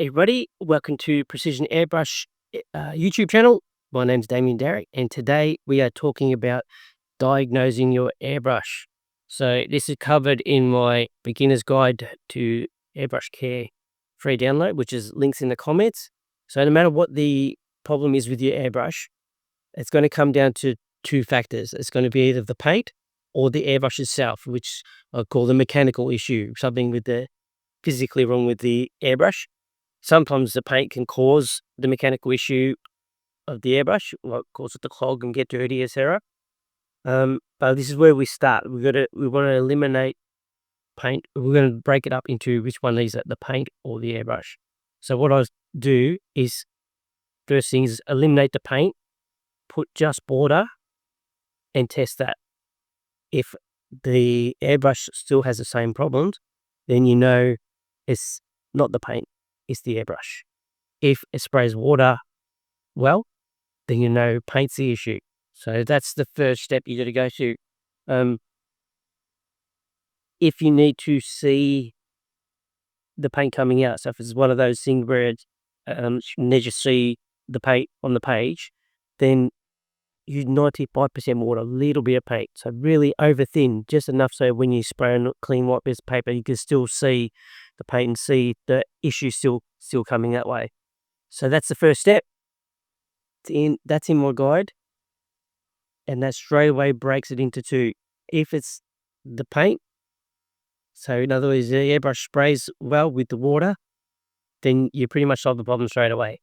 Hey, everybody, welcome to Precision Airbrush YouTube channel. My name's Damien Derrick, and today we are talking about diagnosing your airbrush. So this is covered in my beginner's guide to airbrush care free download, which is links in the comments. So no matter what the problem is with your airbrush, it's going to come down to two factors. It's going to be either the paint or the airbrush itself, which I call the mechanical issue, something with the physically wrong with the airbrush. Sometimes the paint can cause the mechanical issue of the airbrush, like cause it to clog and get dirty, etc. But this is where we start. We want to eliminate paint. We're going to break it up into which one is it, the paint or the airbrush. So what I do is, first thing is eliminate the paint, put just border, and test that. If the airbrush still has the same problems, then you know it's not the paint, it's the airbrush. If it sprays water well, then you know paint's the issue. So that's the first step you got to go to. If you need to see the paint coming out, so if it's one of those things where it's, you need to see the paint on the page, then use 95% water, a little bit of paint. So really over thin, just enough so when you spray a clean white piece of paper, you can still see the paint and see the issue still coming that way. So that's the first step. That's in my guide, and that straight away breaks it into two. If it's the paint, so in other words, the airbrush sprays well with the water, then you pretty much solve the problem straight away.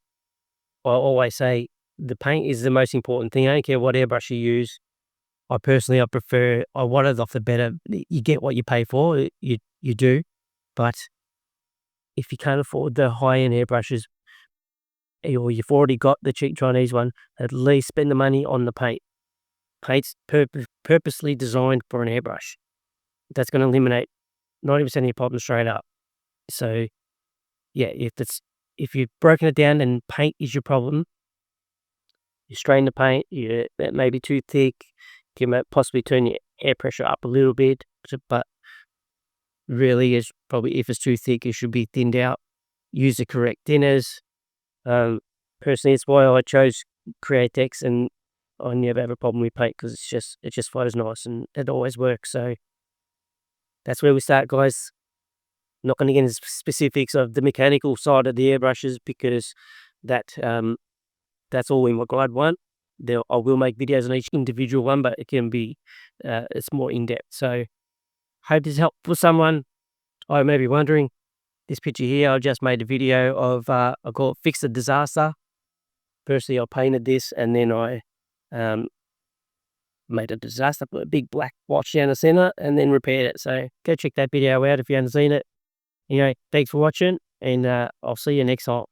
I always say the paint is the most important thing. I don't care what airbrush you use. I prefer, I want it off the better. You get what you pay for, you do. But if you can't afford the high-end airbrushes, or you've already got the cheap Chinese one, at least spend the money on the paint. Paint's purposely designed for an airbrush. That's going to eliminate 90% of your problems straight up. So, yeah, if you've broken it down and paint is your problem, you strain the paint. It may be too thick. You might possibly turn your air pressure up a little bit, but really, is probably if it's too thick, it should be thinned out. Use the correct thinners. Personally, it's why I chose Createx, and I never have a problem with paint because it just flows nice and it always works. So that's where we start, guys. Not going to get into specifics of the mechanical side of the airbrushes because that's all in my guide one. I will make videos on each individual one, but it can be it's more in depth. So hope this helped for someone. I may be wondering, this picture here, I just made a video of I call it Fix the Disaster. Firstly, I painted this, and then I made a disaster, put a big black wash down the center, and then repaired it. So go check that video out if you haven't seen it. Anyway, thanks for watching, and I'll see you next time.